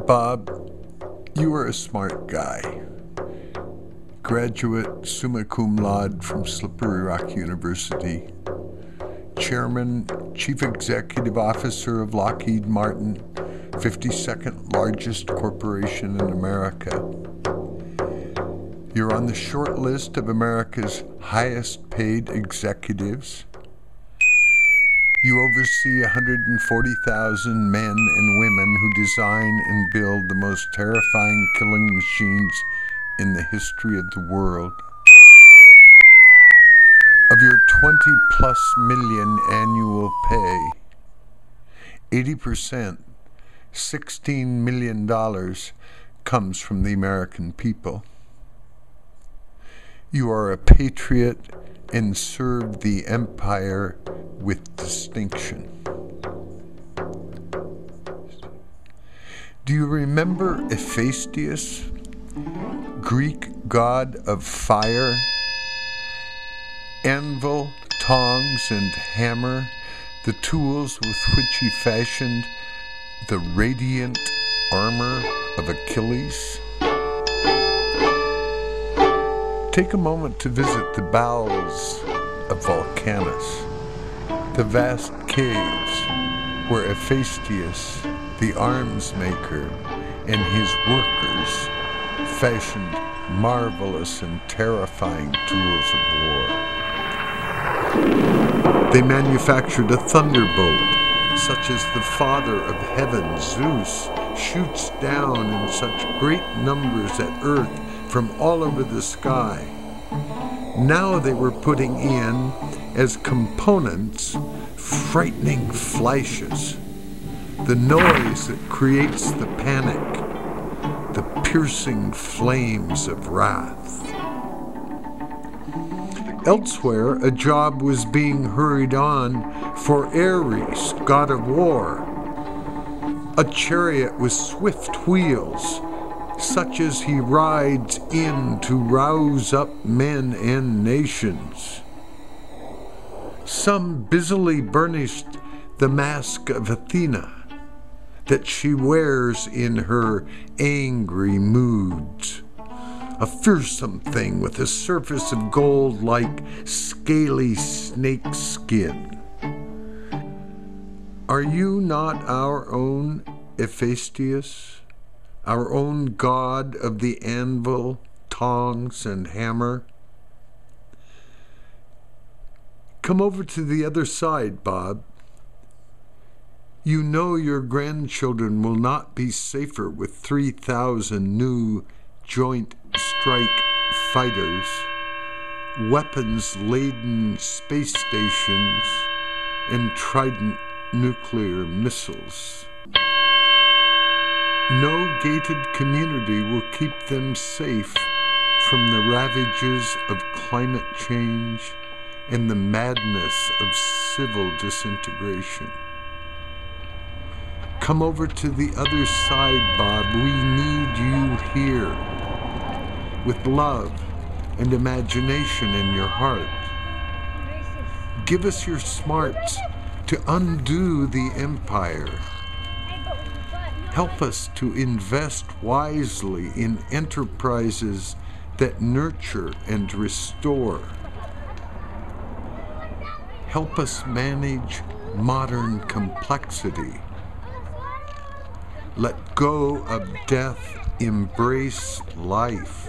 Bob, you are a smart guy. Graduate summa cum laude from Slippery Rock University. Chairman, Chief Executive Officer of Lockheed Martin, 52nd largest corporation in America. You're on the short list of America's highest paid executives. You oversee 140,000 men and women who design and build the most terrifying killing machines in the history of the world. Of your 20+ million annual pay, 80%, $16 million, comes from the American people. You are a patriot and serve the empire with distinction. Do you remember Hephaestus, Greek god of fire? Anvil, tongs, and hammer, the tools with which he fashioned the radiant armor of Achilles? Take a moment to visit the bowels of Volcanus, the vast caves where Hephaestus, the arms maker, and his workers fashioned marvelous and terrifying tools of war. They manufactured a thunderbolt, such as the father of heaven, Zeus, shoots down in such great numbers at earth from all over the sky. Now they were putting in, as components, frightening flashes, the noise that creates the panic, the piercing flames of wrath. Elsewhere, a job was being hurried on for Ares, god of war, a chariot with swift wheels, such as he rides in to rouse up men and nations. Some busily burnished the mask of Athena that she wears in her angry moods, a fearsome thing with a surface of gold like scaly snake skin. Are you not our own Hephaestus? Our own god of the anvil, tongs, and hammer? Come over to the other side, Bob. You know your grandchildren will not be safer with 3,000 new Joint Strike Fighters, weapons-laden space stations, and Trident nuclear missiles. No gated community will keep them safe from the ravages of climate change and the madness of civil disintegration. Come over to the other side, Bob. We need you here, with love and imagination in your heart. Give us your smarts to undo the empire. Help us to invest wisely in enterprises that nurture and restore. Help us manage modern complexity. Let go of death, embrace life.